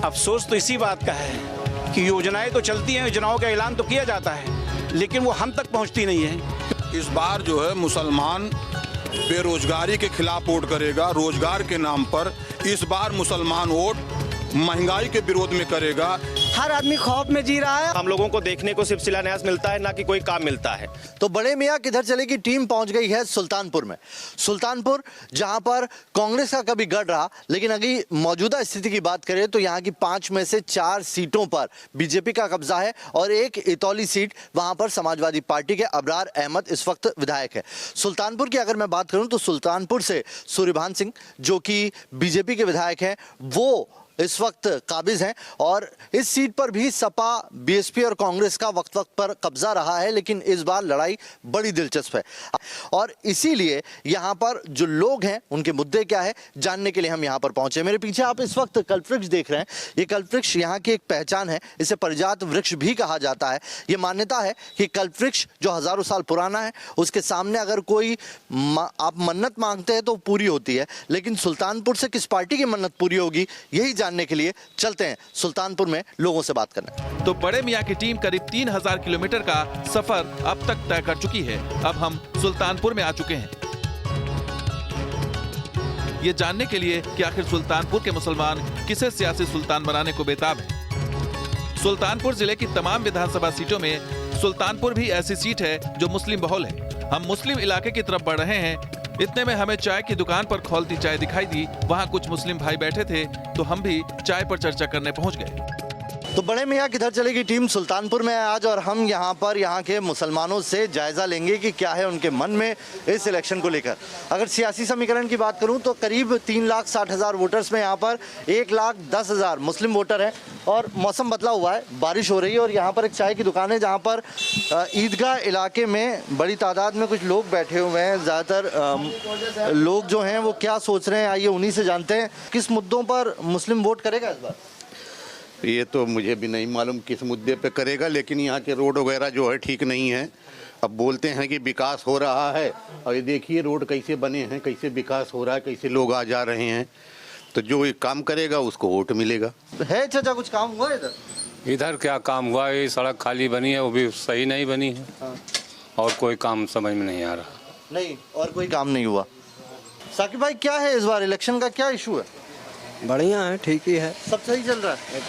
अफसोस तो इसी बात का है कि योजनाएं तो चलती हैं, योजनाओं का ऐलान तो किया जाता है, लेकिन वो हम तक पहुंचती नहीं है। इस बार जो है मुसलमान बेरोजगारी के खिलाफ वोट करेगा, रोजगार के नाम पर। इस बार मुसलमान वोट महंगाई के विरोध में करेगा। हर आदमी खौफ में जी रहा है। हम लोगों को देखने को सिर्फ शिलान्यास मिलता है, ना कि कोई काम मिलता है। तो बड़े मियाँ किधर चले की टीम पहुंच गई है सुल्तानपुर में। सुल्तानपुर जहां पर कांग्रेस का कभी गढ़ रहा, लेकिन अगर मौजूदा स्थिति की बात करें तो यहां की 5 में से 4 सीटों पर बीजेपी का कब्जा है और एक इतौली सीट वहां पर समाजवादी पार्टी के अबरार अहमद इस वक्त विधायक है। सुल्तानपुर की अगर मैं बात करूं तो सुल्तानपुर से सूर्यभान सिंह जो कि बीजेपी के विधायक हैं, वो इस वक्त काबिज हैं और इस सीट पर भी सपा, बीएसपी और कांग्रेस का वक्त वक्त पर कब्जा रहा है, लेकिन इस बार लड़ाई बड़ी दिलचस्प है और इसीलिए यहां पर जो लोग हैं उनके मुद्दे क्या है जानने के लिए हम यहां पर पहुंचे। मेरे पीछे आप इस वक्त कल्पवृक्ष देख रहे हैं। ये कल्पवृक्ष यहां की एक पहचान है, इसे परिजात वृक्ष भी कहा जाता है। ये मान्यता है कि कल्पवृक्ष जो हजारों साल पुराना है, उसके सामने अगर कोई आप मन्नत मांगते हैं तो पूरी होती है, लेकिन सुल्तानपुर से किस पार्टी की मन्नत पूरी होगी यही जानने के लिए चलते हैं सुल्तानपुर में लोगों से बात करने। तो बड़े मियाँ की टीम करीब 3000 किलोमीटर का सफर अब तक तय कर चुकी है। अब हम सुल्तानपुर में आ चुके हैं ये जानने के लिए कि आखिर सुल्तानपुर के मुसलमान किसे सियासी सुल्तान बनाने को बेताब है। सुल्तानपुर जिले की तमाम विधानसभा सीटों में सुल्तानपुर भी ऐसी सीट है जो मुस्लिम बहुल है। हम मुस्लिम इलाके की तरफ बढ़ रहे हैं, इतने में हमें चाय की दुकान पर खौलती चाय दिखाई दी। वहाँ कुछ मुस्लिम भाई बैठे थे तो हम भी चाय पर चर्चा करने पहुँच गए। तो बड़े मियाँ किधर चलेगी टीम सुल्तानपुर में है आज और हम यहाँ के मुसलमानों से जायजा लेंगे कि क्या है उनके मन में इस इलेक्शन को लेकर। अगर सियासी समीकरण की बात करूँ तो करीब 3,60,000 वोटर्स में यहाँ पर 1,10,000 मुस्लिम वोटर हैं और मौसम बदला हुआ है, बारिश हो रही है और यहाँ पर एक चाय की दुकान है जहाँ पर ईदगाह इलाके में बड़ी तादाद में कुछ लोग बैठे हुए हैं। ज़्यादातर लोग जो हैं वो क्या सोच रहे हैं आइए उन्हीं से जानते हैं। किस मुद्दों पर मुस्लिम वोट करेगा इस बार? ये तो मुझे भी नहीं मालूम किस मुद्दे पे करेगा, लेकिन यहाँ के रोड वगैरह जो है ठीक नहीं है। अब बोलते हैं कि विकास हो रहा है और ये देखिए रोड कैसे बने हैं, कैसे विकास हो रहा है, कैसे लोग आ जा रहे हैं। तो जो ये काम करेगा उसको वोट मिलेगा। है चाचा कुछ काम हुआ इधर? इधर क्या काम हुआ, ये सड़क खाली बनी है, वो भी सही नहीं बनी है। हाँ। और कोई काम समझ में नहीं आ रहा। नहीं, और कोई काम नहीं हुआ। साकिब भाई क्या है इस बार इलेक्शन का क्या इशू है? बढ़िया है, ठीक ही है, सब सही चल रहा है।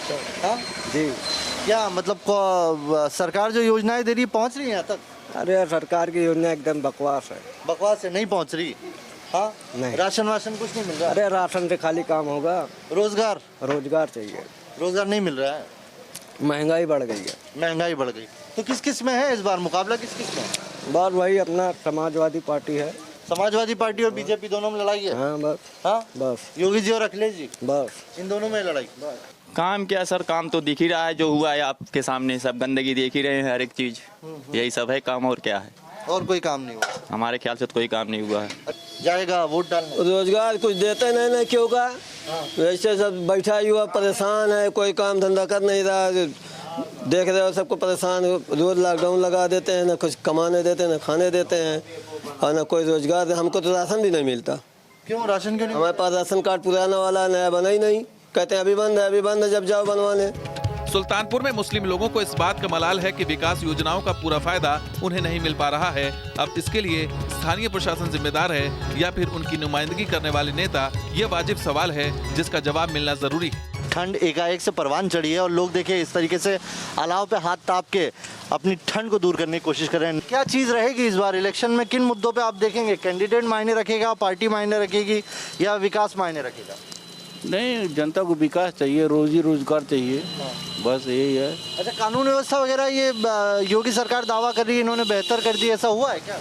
हाँ जी। क्या मतलब सरकार जो योजनाएं दे रही है पहुंच रही है यहाँ तक? अरे सरकार की योजना एकदम बकवास है। बकवास है, नहीं पहुंच रही। हाँ नहीं, राशन वाशन कुछ नहीं मिल रहा। अरे राशन से खाली काम होगा? रोजगार चाहिए। रोजगार नहीं मिल रहा है, महंगाई बढ़ गई है। महंगाई बढ़ गई। तो किस किस में है इस बार मुकाबला, किस किस में? बस वही अपना समाजवादी पार्टी है। समाजवादी पार्टी और बीजेपी दोनों में लड़ाई है। हाँ बस। हाँ बस योगी जी और अखिलेश जी, बस इन दोनों में लड़ाई। काम क्या सर, काम तो दिख ही रहा है, जो हुआ है आपके सामने, सब गंदगी देख ही रहे हैं, हर एक चीज यही सब है काम, और क्या है? और कोई काम नहीं हुआ हमारे ख्याल से तो कोई काम नहीं हुआ है। जाएगा वोट डालने। रोजगार कुछ देते नहीं क्यों का? वैसे सब बैठा हुआ परेशान है, कोई काम धंधा कर नहीं रहा। देख रहे हो सबको परेशान, रोज लॉकडाउन लगा देते हैं, ना कुछ कमाने देते हैं ना खाने देते हैं और ना कोई रोजगार। हमको तो राशन भी नहीं मिलता। क्यों राशन क्यों नहीं? हमारे पास राशन कार्ड पुराना वाला, नया बना ही नहीं। कहते हैं अभी बंद है, अभी बंद है, जब जाओ बनवाने। सुल्तानपुर में मुस्लिम लोगों को इस बात का मलाल है कि विकास योजनाओं का पूरा फायदा उन्हें नहीं मिल पा रहा है। अब इसके लिए स्थानीय प्रशासन जिम्मेदार है या फिर उनकी नुमाइंदगी करने वाले नेता? ये वाजिब सवाल है जिसका जवाब मिलना जरूरी है। ठंड एकाएक से परवान चढ़ी है और लोग देखिए इस तरीके से अलाव पे हाथ ताप के अपनी ठंड को दूर करने की कोशिश कर रहे हैं। क्या चीज़ रहेगी इस बार इलेक्शन में, किन मुद्दों पे आप देखेंगे? कैंडिडेट मायने रखेगा, पार्टी मायने रखेगी या विकास मायने रखेगा? नहीं, जनता को विकास चाहिए, रोजी रोजगार चाहिए। हाँ। बस यही है। अच्छा, कानून व्यवस्था वगैरह ये योगी सरकार दावा कर रही है इन्होंने बेहतर कर दी, ऐसा हुआ है क्या?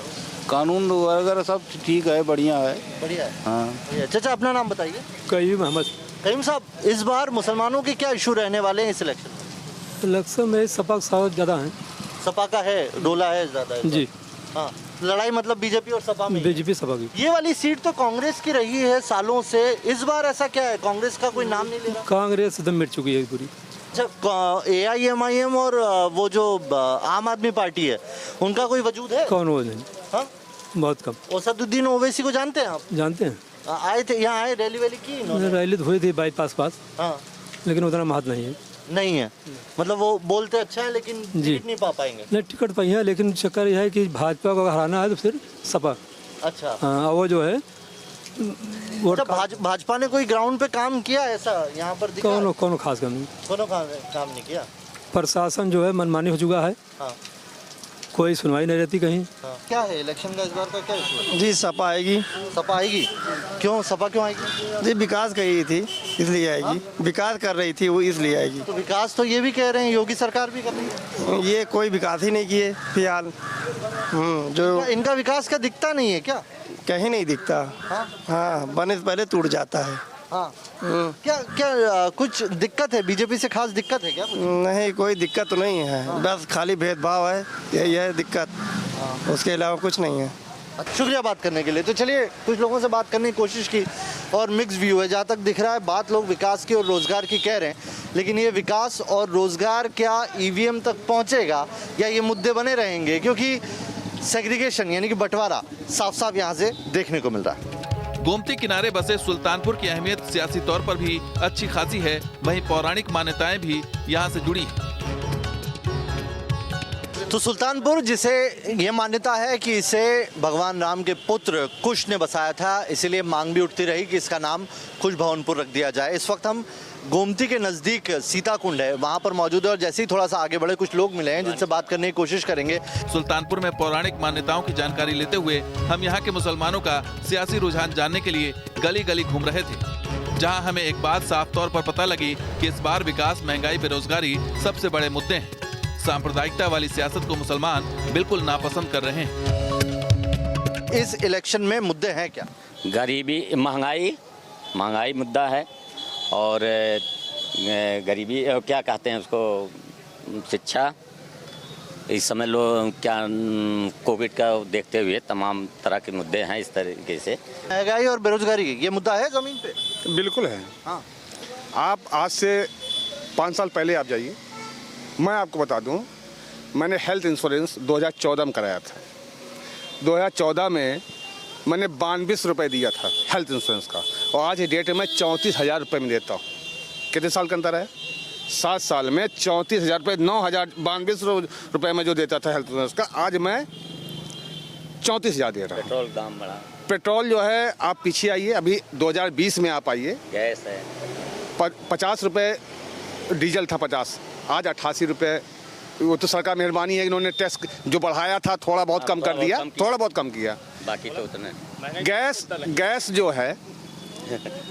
कानून वगैरह सब ठीक है, बढ़िया है। बढ़िया है। हाँ। चाचा अपना नाम बताइए। कयूम अहमद। कयूम साहब, इस बार मुसलमानों के क्या इशू रहने वाले हैं इस इलेक्शन में? इलेक्शन में सपा का ज़्यादा है। सपा का है, डोला है ज़्यादा है जी। हाँ, लड़ाई मतलब बीजेपी और सपा में? बीजेपी सपा की। ये वाली सीट तो कांग्रेस की रही है सालों से, इस बार ऐसा क्या है? कांग्रेस का कोई नाम नहीं ले रहा? कांग्रेस एकदम मिट चुकी है पूरी। अच्छा, AIMIM और वो जो आम आदमी पार्टी है उनका कोई वजूद है? कौन वो नहीं। हाँ? बहुत कम। असदुद्दीन ओवैसी को जानते हैं आप? जानते हैं, आए थे यहाँ, आए रैली वैली की इन्होंने? रैली तो हुई थी बाईपास पास। हाँ, लेकिन उतना महत्व नहीं है। नहीं है, मतलब वो बोलते अच्छा है लेकिन जी। टिकट नहीं पा पाएंगे। नहीं, टिकट पाई है, लेकिन चक्कर यह है कि भाजपा को हराना है तो फिर सपा। अच्छा, हाँ, वो जो है वोट अच्छा, भाजपा ने कोई ग्राउंड पे काम किया ऐसा यहाँ पर दिखा? कौन खास काम नहीं। कोनो काम नहीं किया। प्रशासन जो है मनमानी हो चुका है, हाँ। कोई सुनवाई नहीं रहती कहीं। हाँ। क्या है इलेक्शन का इस बार का क्या इशू है? जी सपा आएगी। सपा आएगी? क्यों सपा क्यों आएगी? जी विकास कर रही थी इसलिए आएगी। विकास कर रही थी वो इसलिए आएगी। तो विकास तो ये भी कह रहे हैं, योगी सरकार भी कर रही है। ये कोई विकास ही नहीं किए फिलहाल। जो इनका विकास का दिखता नहीं है क्या? कहीं नहीं दिखता। हाँ, बने से पहले टूट जाता है। हाँ। क्या कुछ दिक्कत है? बीजेपी से खास दिक्कत है क्या? नहीं, कोई दिक्कत तो नहीं है, बस खाली भेदभाव है, यही है दिक्कत, उसके अलावा कुछ नहीं है। शुक्रिया बात करने के लिए। तो चलिए कुछ लोगों से बात करने की कोशिश की और मिक्स व्यू है। जहाँ तक दिख रहा है बात लोग विकास की और रोजगार की कह रहे हैं, लेकिन ये विकास और रोजगार क्या ईवीएम तक पहुँचेगा या ये मुद्दे बने रहेंगे? क्योंकि सेग्रीगेशन यानी कि बंटवारा साफ साफ यहाँ से देखने को मिल रहा है। गोमती किनारे बसे सुल्तानपुर की अहमियत सियासी तौर पर भी अच्छी खासी है, वहीं पौराणिक मान्यताएं भी यहाँ से जुड़ी हैं। तो सुल्तानपुर, जिसे ये मान्यता है कि इसे भगवान राम के पुत्र कुश ने बसाया था, इसीलिए मांग भी उठती रही कि इसका नाम कुश भवनपुर रख दिया जाए। इस वक्त हम गोमती के नज़दीक सीता कुंड है वहाँ पर मौजूद है और जैसे ही थोड़ा सा आगे बढ़े कुछ लोग मिले हैं जिनसे बात करने की कोशिश करेंगे। सुल्तानपुर में पौराणिक मान्यताओं की जानकारी लेते हुए हम यहाँ के मुसलमानों का सियासी रुझान जानने के लिए गली गली घूम रहे थे, जहाँ हमें एक बात साफ तौर पर पता लगी कि इस बार विकास, महंगाई, बेरोजगारी सबसे बड़े मुद्दे हैं। सांप्रदायिकता वाली सियासत को मुसलमान बिल्कुल नापसंद कर रहे हैं। इस इलेक्शन में मुद्दे हैं क्या? गरीबी, महंगाई मुद्दा है और गरीबी, क्या कहते हैं उसको, शिक्षा। इस समय लोग क्या कोविड का देखते हुए तमाम तरह के मुद्दे हैं। इस तरीके से महंगाई और बेरोजगारी ये मुद्दा है जमीन पे? बिल्कुल है। हाँ। आप आज से 5 साल पहले आप जाइए, मैं आपको बता दूं, मैंने हेल्थ इंश्योरेंस 2014 में कराया था। 2014 में मैंने 92 रुपये दिया था हेल्थ इंश्योरेंस का, और आज की डेट में 34,000 रुपये में देता हूँ। कितने साल का अंतर है? 7 साल में 34,000 रुपये, 9,092 रुपये में जो देता था हेल्थ इंश्योरेंस का, आज मैं 34,000 दे रहा हूँ। पेट्रोल दाम बढ़ा। पेट्रोल जो है, आप पीछे आइए, अभी 2020 में आप आइए, गैस है 50 रुपये डीजल था, 50, आज 88 रुपये। वो तो सरकार मेहरबानी है, इन्होंने टैक्स जो बढ़ाया था थोड़ा बहुत कम कर दिया, थोड़ा बहुत कम किया, बाकी तो उतने। गैस जो है,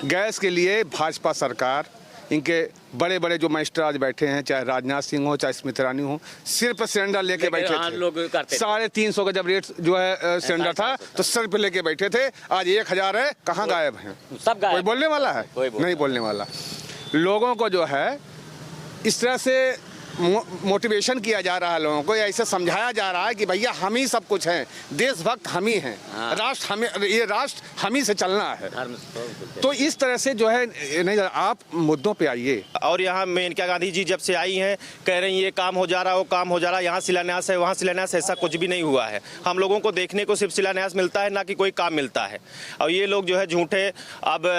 गैस के लिए भाजपा सरकार, इनके बड़े बड़े जो मिनिस्टर आज बैठे हैं, चाहे राजनाथ सिंह हो, चाहे स्मृति ईरानी हो, सिर्फ सिलेंडर लेके बैठे थे। 350 का जब रेट जो है सिलेंडर था तो सिर्फ लेके बैठे थे, आज 1,000 है, कहाँ गायब है? सब गायब। कोई बोलने वाला है? नहीं बोलने वाला। लोगों को जो है इस तरह से मोटिवेशन किया जा रहा है, लोगों को ऐसे समझाया जा रहा है कि भैया हम ही सब कुछ हैं, देशभक्त हम ही हैं, राष्ट्र हमें, ये राष्ट्र हम ही से चलना है। तो इस तरह से जो है नहीं, आप मुद्दों पे आइए। और यहाँ मेनका गांधी जी जब से आई हैं कह रही ये काम हो जा रहा, वो काम हो जा रहा, यहाँ शिलान्यास है, वहाँ शिलान्यास, ऐसा कुछ भी नहीं हुआ है। हम लोगों को देखने को सिर्फ शिलान्यास मिलता है, ना कि कोई काम मिलता है। और ये लोग जो है झूठे अब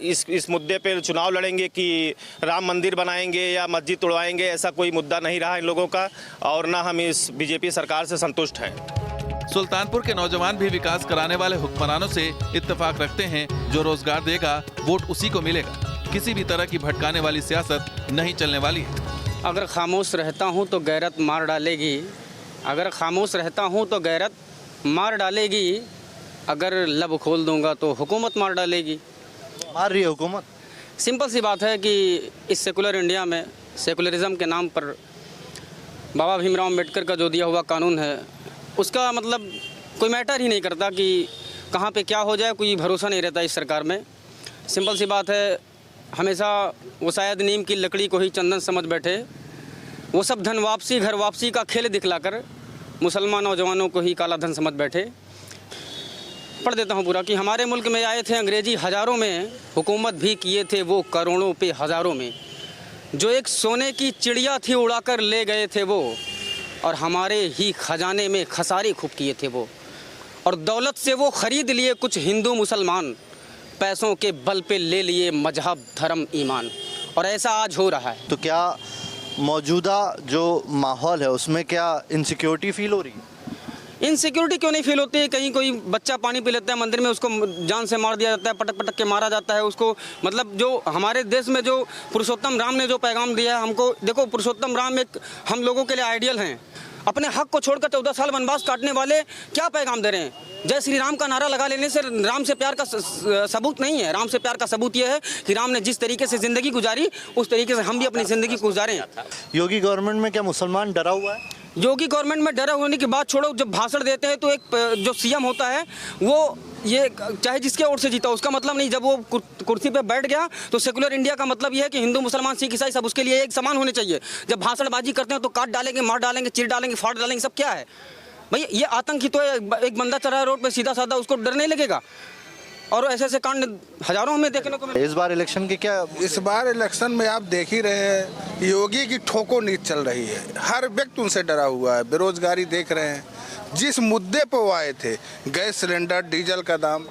इस मुद्दे पर चुनाव लड़ेंगे कि राम मंदिर बनाएंगे या मस्जिद तोड़वाएंगे, ऐसा कोई मुद्दा नहीं रहा इन लोगों का, और ना हम इस बीजेपी सरकार से संतुष्ट हैं। सुल्तानपुर के नौजवान भी विकास कराने वाले हुक्मरानों से इत्तेफाक रखते हैं। जो रोजगार देगा वोट उसी को मिलेगा। किसी भी तरह की भटकाने वाली सियासत नहीं चलने वाली है। अगर खामोश रहता हूं तो गैरत मार डालेगी, अगर खामोश रहता हूं तो गैरत मार डालेगी, अगर लब खोल दूंगा तो हुकूमत मार डालेगी। मार रही है हुकूमत? सिंपल सी बात है कि इस सेकुलर इंडिया में, सेकुलरिज्म के नाम पर बाबा भीमराव अम्बेडकर का जो दिया हुआ कानून है, उसका मतलब कोई मैटर ही नहीं करता कि कहाँ पे क्या हो जाए, कोई भरोसा नहीं रहता इस सरकार में। सिंपल सी बात है, हमेशा वो शायद नीम की लकड़ी को ही चंदन समझ बैठे, वो सब धन वापसी, घर वापसी का खेल दिखलाकर मुसलमान नौजवानों को ही काला धन समझ बैठे। पढ़ देता हूँ पूरा कि हमारे मुल्क में आए थे अंग्रेजी हज़ारों में, हुकूमत भी किए थे वो करोड़ों पे हज़ारों में, जो एक सोने की चिड़िया थी उड़ाकर ले गए थे वो, और हमारे ही खजाने में खसारे खूब किए थे वो, और दौलत से वो ख़रीद लिए कुछ हिंदू मुसलमान, पैसों के बल पे ले लिए मजहब धर्म ईमान, और ऐसा आज हो रहा है। तो क्या मौजूदा जो माहौल है उसमें क्या इनसिक्योरिटी फील हो रही है? इनसिक्योरिटी क्यों नहीं फील होती है? कहीं कोई बच्चा पानी पी लेता है मंदिर में, उसको जान से मार दिया जाता है, पटक पटक के मारा जाता है उसको। मतलब जो हमारे देश में जो पुरुषोत्तम राम ने जो पैगाम दिया है हमको, देखो पुरुषोत्तम राम एक हम लोगों के लिए आइडियल हैं। अपने हक को छोड़कर 14 साल वनवास काटने वाले क्या पैगाम दे रहे हैं? जय श्री राम का नारा लगा लेने से राम से प्यार का सबूत नहीं है। राम से प्यार का सबूत यह है कि राम ने जिस तरीके से ज़िंदगी गुजारी उस तरीके से हम भी अपनी ज़िंदगी गुजारें। योगी गवर्नमेंट में क्या मुसलमान डरा हुआ है? योगी गवर्नमेंट में डरा होने की बात छोड़ो, जब भाषण देते हैं तो एक जो सीएम होता है वो ये चाहे जिसके ओर से जीता उसका मतलब नहीं, जब वो कुर्सी पे बैठ गया तो सेकुलर इंडिया का मतलब ये है कि हिंदू मुसलमान सिख ईसाई सब उसके लिए एक समान होने चाहिए। जब भाषणबाजी करते हैं तो काट डालेंगे, मार डालेंगे, चीर डालेंगे, फाड़ डालेंगे, सब क्या है भाई? ये आतंक ही तो है। एक बंदा चल रहा है रोड पे सीधा साधा, उसको डर नहीं लगेगा? और ऐसे ऐसे कांड हजारों हमें देखने को मिले। इस बार इलेक्शन के क्या? इस बार इलेक्शन में आप देख ही रहे हैं, योगी की ठोको नीति चल रही है। हर व्यक्ति उनसे डरा हुआ है। बेरोजगारी देख रहे हैं, जिस मुद्दे पर वो आए थे, गैस सिलेंडर, डीजल का दाम,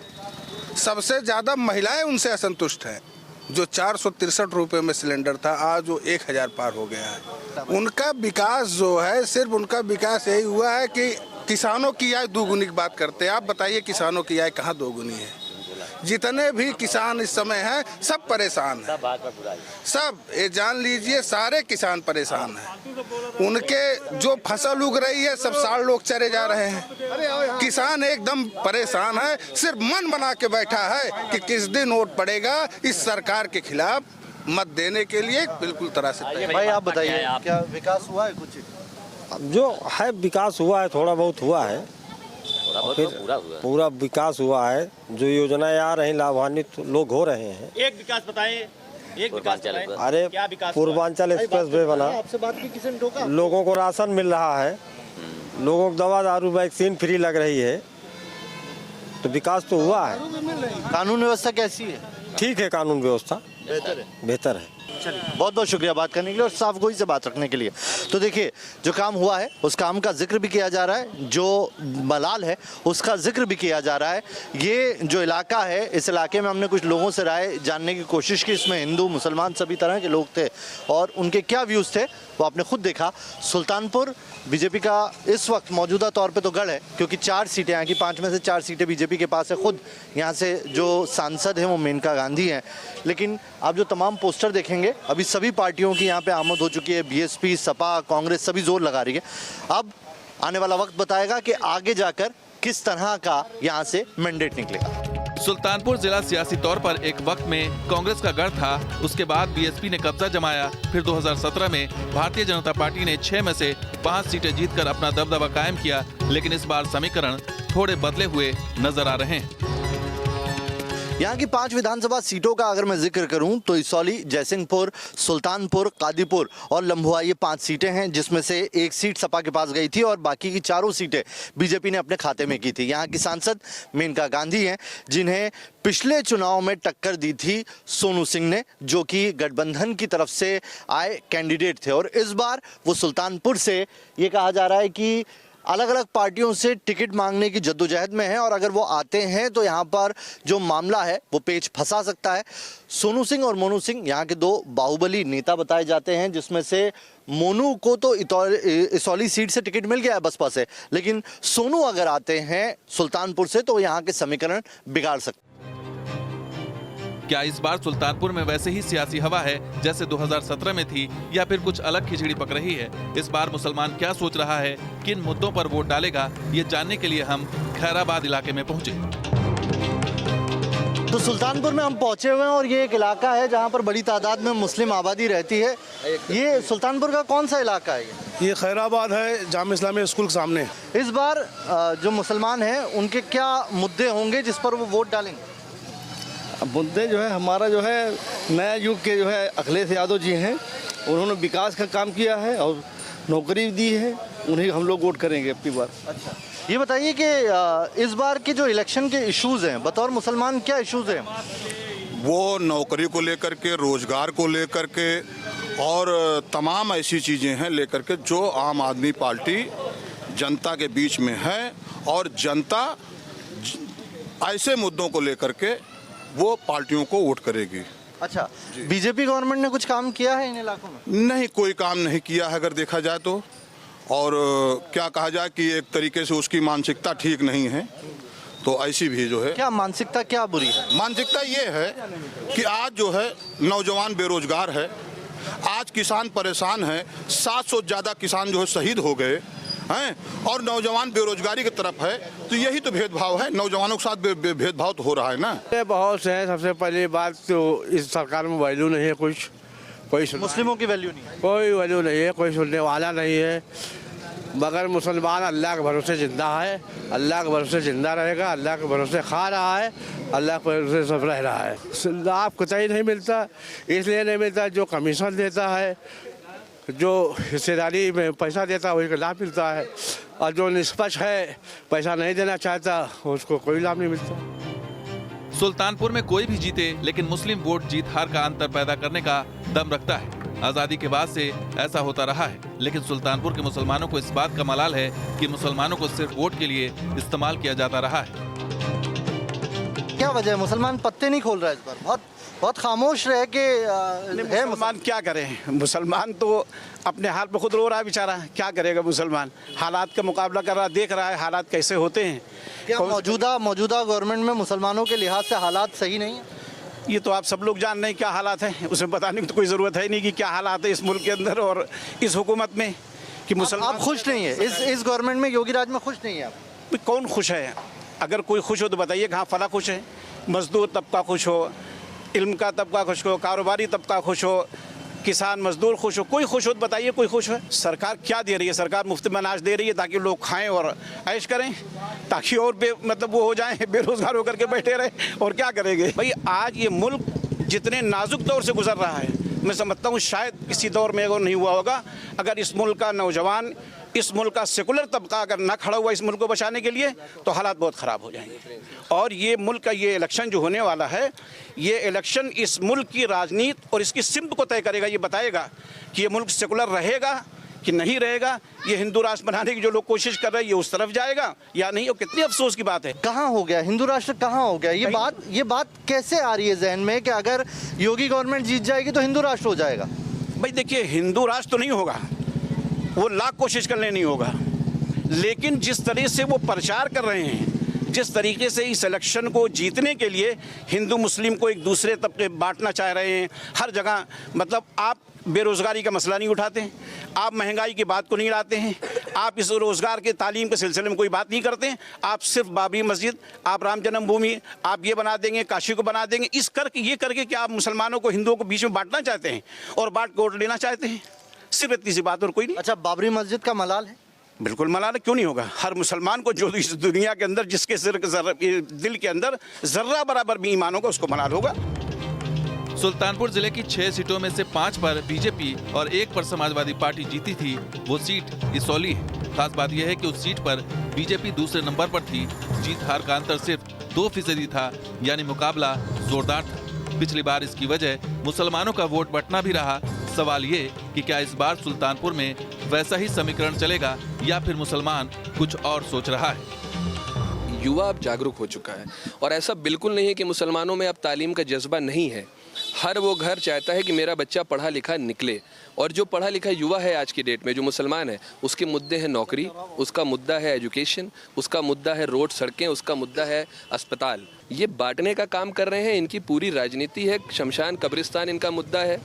सबसे ज़्यादा महिलाएं उनसे असंतुष्ट हैं। जो 463 रुपये में सिलेंडर था आज वो 1000 पार हो गया है। उनका विकास जो है, सिर्फ उनका विकास यही हुआ है कि किसानों की आय दोगुनी की बात करते हैं। आप बताइए किसानों की आय कहाँ दोगुनी है? जितने भी किसान इस समय हैं सब परेशान हैं, सब ये जान लीजिए सारे किसान परेशान हैं। उनके जो फसल उग रही है सब 60 लोग चरे जा रहे हैं। किसान एकदम परेशान है, सिर्फ मन बना के बैठा है कि किस दिन वोट पड़ेगा इस सरकार के खिलाफ मत देने के लिए बिल्कुल तरह से। भाई आप बताइए क्या विकास हुआ है? कुछ जो है विकास हुआ है, थोड़ा बहुत हुआ है, पूरा विकास हुआ है। जो योजनाएं आ रही लाभान्वित लोग हो रहे हैं। एक विकास बताएं, एक विकास बताएं। अरे पूर्वांचल एक्सप्रेस वे बना, आपसे बात की किसी ने टोका? लोगों को राशन मिल रहा है, लोगों को दवा दारू वैक्सीन फ्री लग रही है, तो विकास तो हुआ है। कानून व्यवस्था कैसी है? ठीक है, कानून व्यवस्था बेहतर है। चलिए, बहुत बहुत शुक्रिया बात करने के लिए और साफ गोई से बात रखने के लिए। तो देखिए, जो काम हुआ है उस काम का जिक्र भी किया जा रहा है, जो मलाल है उसका जिक्र भी किया जा रहा है। ये जो इलाका है, इस इलाके में हमने कुछ लोगों से राय जानने की कोशिश की। इसमें हिंदू मुसलमान सभी तरह के लोग थे और उनके क्या व्यूज़ थे वो आपने खुद देखा। सुल्तानपुर बीजेपी का इस वक्त मौजूदा तौर पे तो गढ़ है, क्योंकि 4 सीटें यहाँ की 5 में से 4 सीटें बीजेपी के पास है। खुद यहाँ से जो सांसद हैं वो मेनका गांधी हैं। लेकिन आप जो तमाम पोस्टर देखेंगे, अभी सभी पार्टियों की यहाँ पे आमद हो चुकी है। बीएसपी, सपा, कांग्रेस सभी जोर लगा रही है। अब आने वाला वक्त बताएगा कि आगे जाकर किस तरह का यहाँ से मैंडेट निकलेगा। सुल्तानपुर जिला सियासी तौर पर एक वक्त में कांग्रेस का गढ़ था, उसके बाद बीएसपी ने कब्जा जमाया। फिर 2017 में भारतीय जनता पार्टी ने 6 में से 5 सीटें जीतकर अपना दबदबा कायम किया। लेकिन इस बार समीकरण थोड़े बदले हुए नजर आ रहे हैं। यहाँ की 5 विधानसभा सीटों का अगर मैं जिक्र करूं तो इसौली, जयसिंहपुर, सुल्तानपुर, कादीपुर और लम्भुआ, ये 5 सीटें हैं, जिसमें से 1 सीट सपा के पास गई थी और बाकी की 4 सीटें बीजेपी ने अपने खाते में की थी। यहाँ की सांसद मेनका गांधी हैं, जिन्हें पिछले चुनाव में टक्कर दी थी सोनू सिंह ने, जो कि गठबंधन की तरफ से आए कैंडिडेट थे। और इस बार वो सुल्तानपुर से ये कहा जा रहा है कि अलग अलग पार्टियों से टिकट मांगने की जद्दोजहद में है और अगर वो आते हैं तो यहाँ पर जो मामला है वो पेच फंसा सकता है। सोनू सिंह और मोनू सिंह यहाँ के 2 बाहुबली नेता बताए जाते हैं, जिसमें से मोनू को तो इसौली सीट से टिकट मिल गया है बसपा से, लेकिन सोनू अगर आते हैं सुल्तानपुर से तो यहाँ के समीकरण बिगाड़ सकते हैं। क्या इस बार सुल्तानपुर में वैसे ही सियासी हवा है जैसे 2017 में थी, या फिर कुछ अलग खिचड़ी पक रही है? इस बार मुसलमान क्या सोच रहा है, किन मुद्दों पर वोट डालेगा, ये जानने के लिए हम खैराबाद इलाके में पहुंचे। तो सुल्तानपुर में हम पहुंचे हुए हैं और ये एक इलाका है जहां पर बड़ी तादाद में मुस्लिम आबादी रहती है। ये सुल्तानपुर का कौन सा इलाका है? ये खैराबाद है, जामिया इस्लामिया स्कूल के सामने। इस बार जो मुसलमान हैं उनके क्या मुद्दे होंगे जिस पर वो वोट डालेंगे? मुद्दे जो है, हमारा जो है नया युग के जो है अखिलेश यादव जी हैं, उन्होंने विकास का काम किया है और नौकरी दी है, उन्हें हम लोग वोट करेंगे अपनी बार। अच्छा, ये बताइए कि इस बार के जो इलेक्शन के इश्यूज हैं, बतौर मुसलमान क्या इश्यूज हैं? वो नौकरी को लेकर के, रोजगार को लेकर के और तमाम ऐसी चीज़ें हैं लेकर के जो आम आदमी पार्टी जनता के बीच में है और जनता ऐसे मुद्दों को लेकर के वो पार्टियों को वोट करेगी। अच्छा, बीजेपी गवर्नमेंट ने कुछ काम किया है इन इलाकों में? नहीं, कोई काम नहीं किया है अगर देखा जाए तो। और क्या कहा जाए कि एक तरीके से उसकी मानसिकता ठीक नहीं है, तो ऐसी भी जो है। क्या मानसिकता क्या बुरी है? मानसिकता ये है कि आज जो है नौजवान बेरोजगार है, आज किसान परेशान है, 700 ज़्यादा किसान जो है शहीद हो गए हैं, और नौजवान बेरोजगारी की तरफ है। तो यही तो भेदभाव है, नौजवानों के साथ भेदभाव तो हो रहा है ना। बहुत से है। सबसे पहली बात तो इस सरकार में वैल्यू नहीं है, कुछ कोई मुस्लिमों की वैल्यू नहीं है, कोई वैल्यू नहीं है, कोई सुनने वाला नहीं है। मगर मुसलमान अल्लाह के भरोसे जिंदा है, अल्लाह के भरोसे जिंदा रहेगा, अल्लाह के भरोसे खा रहा है, अल्लाह के भरोसे सब रह रहा है। लाभ कुछ ही नहीं मिलता, इसलिए नहीं मिलता जो कमीशन देता है, जो हिस्सेदारी में पैसा देता है वही का लाभ मिलता है, और जो निष्पक्ष है पैसा नहीं देना चाहता उसको कोई लाभ नहीं मिलता। सुल्तानपुर में कोई भी जीते, लेकिन मुस्लिम वोट जीत हार का अंतर पैदा करने का दम रखता है। आजादी के बाद से ऐसा होता रहा है, लेकिन सुल्तानपुर के मुसलमानों को इस बात का मलाल है कि मुसलमानों को सिर्फ वोट के लिए इस्तेमाल किया जाता रहा है। क्या वजह है? मुसलमान पत्ते नहीं खोल रहा है इस बार, बहुत खामोश रह के है। मुसलमान क्या करें? मुसलमान तो अपने हाल पे खुद रो रहा है बेचारा, क्या करेगा मुसलमान? हालात का मुकाबला कर रहा, देख रहा है हालात कैसे होते हैं। क्या मौजूदा गवर्नमेंट में मुसलमानों के लिहाज से हालात सही नहीं है? ये तो आप सब लोग जान रहे हैं क्या हालात हैं, उसमें बताने की तो कोई ज़रूरत है नहीं कि क्या हालात है इस मुल्क के अंदर और इस हुकूमत में कि मुसलमान। आप खुश नहीं है इस गवर्नमेंट में? योगी राज में खुश नहीं है आप? कौन खुश है? अगर कोई खुश हो तो बताइए कहाँ फला खुश है? मजदूर तबका खुश हो, इल्म का तबका खुश हो, कारोबारी तबका खुश हो, किसान मजदूर खुश हो, कोई खुश हो तो बताइए कोई खुश है? सरकार क्या दे रही है? सरकार मुफ्त में अनाज दे रही है ताकि लोग खाएं और ऐश करें, ताकि और मतलब वो हो जाएं, बेरोजगार होकर के बैठे रहे, और क्या करेंगे भाई? आज ये मुल्क जितने नाजुक दौर से गुजर रहा है, मैं समझता हूँ शायद किसी दौर में अगर नहीं हुआ होगा, अगर इस मुल्क का नौजवान, इस मुल्क का सेकुलर तबका अगर ना खड़ा हुआ इस मुल्क को बचाने के लिए, तो हालात बहुत ख़राब हो जाएंगे। और ये मुल्क का ये इलेक्शन जो होने वाला है, ये इलेक्शन इस मुल्क की राजनीति और इसकी सिमत को तय करेगा। ये बताएगा कि ये मुल्क सेकुलर रहेगा कि नहीं रहेगा, ये हिंदू राष्ट्र बनाने की जो लोग कोशिश कर रहे हैं ये उस तरफ जाएगा या नहीं। और कितनी अफसोस की बात है, कहाँ हो गया हिंदू राष्ट्र, कहाँ हो गया? ये बात कैसे आ रही है जहन में कि अगर योगी गवर्नमेंट जीत जाएगी तो हिंदू राष्ट्र हो जाएगा? भाई देखिए, हिंदू राष्ट्र तो नहीं होगा, वो लाख कोशिश कर ले नहीं होगा, लेकिन जिस तरह से वो प्रचार कर रहे हैं, जिस तरीके से इस इलेक्शन को जीतने के लिए हिंदू मुस्लिम को एक दूसरे तबके बांटना चाह रहे हैं हर जगह। मतलब आप बेरोज़गारी का मसला नहीं उठाते हैं, आप महंगाई की बात को नहीं लाते हैं, आप इस रोज़गार के तालीम के सिलसिले में कोई बात नहीं करते हैं, आप सिर्फ बाबरी मस्जिद, आप राम जन्मभूमि, आप ये बना देंगे, काशी को बना देंगे, ये करके कि आप मुसलमानों को हिंदुओं को बीच में बांटना चाहते हैं और बांट वोट लेना चाहते हैं, सिर्फ इतनी सी बात और कोई नहीं। अच्छा, बाबरी मस्जिद का मलाल है? बिल्कुल मलाल है, क्यों नहीं होगा? हर मुसलमान को जो इस दुनिया के अंदर जिसके दिल के अंदर जर्रा बराबर भी ईमान होगा उसको मलाल होगा। सुल्तानपुर जिले की 6 सीटों में से 5 पर बीजेपी और 1 पर समाजवादी पार्टी जीती थी। वो सीट इसौली है। खास बात यह है कि उस सीट पर बीजेपी दूसरे नंबर पर थी। जीत हार का अंतर सिर्फ 2% था, यानी मुकाबला जोरदार था। पिछली बार इसकी वजह मुसलमानों का वोट बंटना भी रहा। सवाल ये कि क्या इस बार सुल्तानपुर में वैसा ही समीकरण चलेगा या फिर मुसलमान कुछ और सोच रहा है? युवा अब जागरूक हो चुका है और ऐसा बिल्कुल नहीं है कि मुसलमानों में अब तालीम का जज्बा नहीं है। हर वो घर चाहता है कि मेरा बच्चा पढ़ा लिखा निकले, और जो पढ़ा लिखा युवा है आज की डेट में, जो मुसलमान है, उसके मुद्दे हैं नौकरी, उसका मुद्दा है एजुकेशन, उसका मुद्दा है रोड सड़कें, उसका मुद्दा है अस्पताल। ये बांटने का काम कर रहे हैं, इनकी पूरी राजनीति है। शमशान कब्रिस्तान इनका मुद्दा है,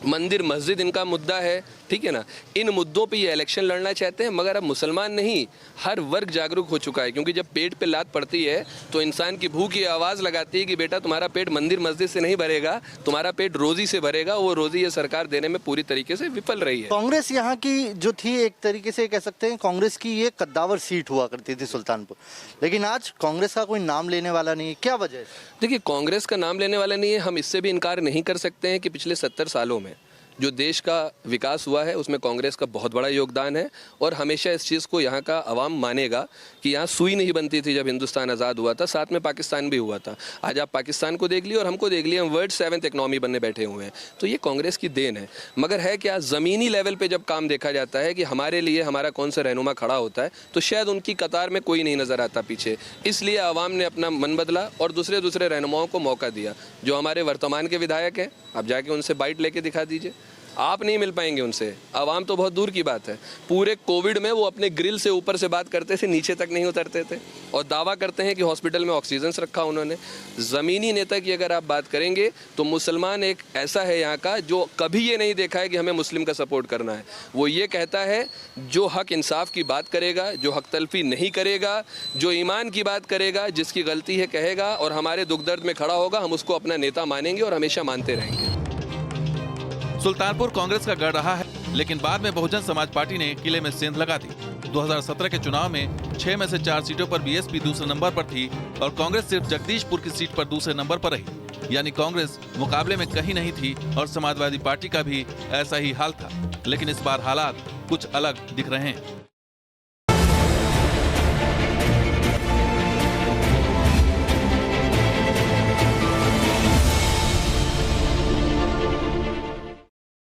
मंदिर मस्जिद इनका मुद्दा है, ठीक है ना। इन मुद्दों पे ये इलेक्शन लड़ना चाहते हैं, मगर अब मुसलमान नहीं, हर वर्ग जागरूक हो चुका है। क्योंकि जब पेट पे लात पड़ती है तो इंसान की भूख ये आवाज़ लगाती है कि बेटा तुम्हारा पेट मंदिर मस्जिद से नहीं भरेगा, तुम्हारा पेट रोज़ी से भरेगा। वो रोज़ी ये सरकार देने में पूरी तरीके से विफल रही है। कांग्रेस यहाँ की जो थी, एक तरीके से कह सकते हैं कांग्रेस की ये कद्दावर सीट हुआ करती थी सुल्तानपुर, लेकिन आज कांग्रेस का कोई नाम लेने वाला नहीं है। क्या वजह है? देखिए, कांग्रेस का नाम लेने वाला नहीं है, हम इससे भी इनकार नहीं कर सकते हैं कि पिछले 70 सालों में जो देश का विकास हुआ है उसमें कांग्रेस का बहुत बड़ा योगदान है और हमेशा इस चीज़ को यहाँ का अवाम मानेगा कि यहाँ सुई नहीं बनती थी जब हिंदुस्तान आज़ाद हुआ था, साथ में पाकिस्तान भी हुआ था। आज आप पाकिस्तान को देख लिए और हमको देख लिए, हम वर्ल्ड 7th इकनॉमी बनने बैठे हुए हैं। तो ये कांग्रेस की देन है। मगर है क्या, ज़मीनी लेवल पे जब काम देखा जाता है कि हमारे लिए हमारा कौन सा रहनुमा खड़ा होता है, तो शायद उनकी कतार में कोई नहीं नज़र आता पीछे। इसलिए आवाम ने अपना मन बदला और दूसरे रहनुमाओं को मौका दिया। जो हमारे वर्तमान के विधायक हैं, आप जाके उनसे बाइट लेके दिखा दीजिए, आप नहीं मिल पाएंगे उनसे। आवाम तो बहुत दूर की बात है। पूरे कोविड में वो अपने ग्रिल से ऊपर से बात करते थे, नीचे तक नहीं उतरते थे और दावा करते हैं कि हॉस्पिटल में ऑक्सीजन रखा उन्होंने। ज़मीनी नेता की अगर आप बात करेंगे तो मुसलमान एक ऐसा है यहाँ का जो कभी ये नहीं देखा है कि हमें मुस्लिम का सपोर्ट करना है। वो ये कहता है जो हक इंसाफ की बात करेगा, जो हक तलफी नहीं करेगा, जो ईमान की बात करेगा, जिसकी गलती है कहेगा और हमारे दुख दर्द में खड़ा होगा, हम उसको अपना नेता मानेंगे और हमेशा मानते रहेंगे। सुल्तानपुर कांग्रेस का गढ़ रहा है, लेकिन बाद में बहुजन समाज पार्टी ने किले में सेंध लगा दी। 2017 के चुनाव में 6 में से 4 सीटों पर बीएसपी दूसरे नंबर पर थी और कांग्रेस सिर्फ जगदीशपुर की सीट पर दूसरे नंबर पर रही। यानी कांग्रेस मुकाबले में कहीं नहीं थी और समाजवादी पार्टी का भी ऐसा ही हाल था। लेकिन इस बार हालात कुछ अलग दिख रहे हैं।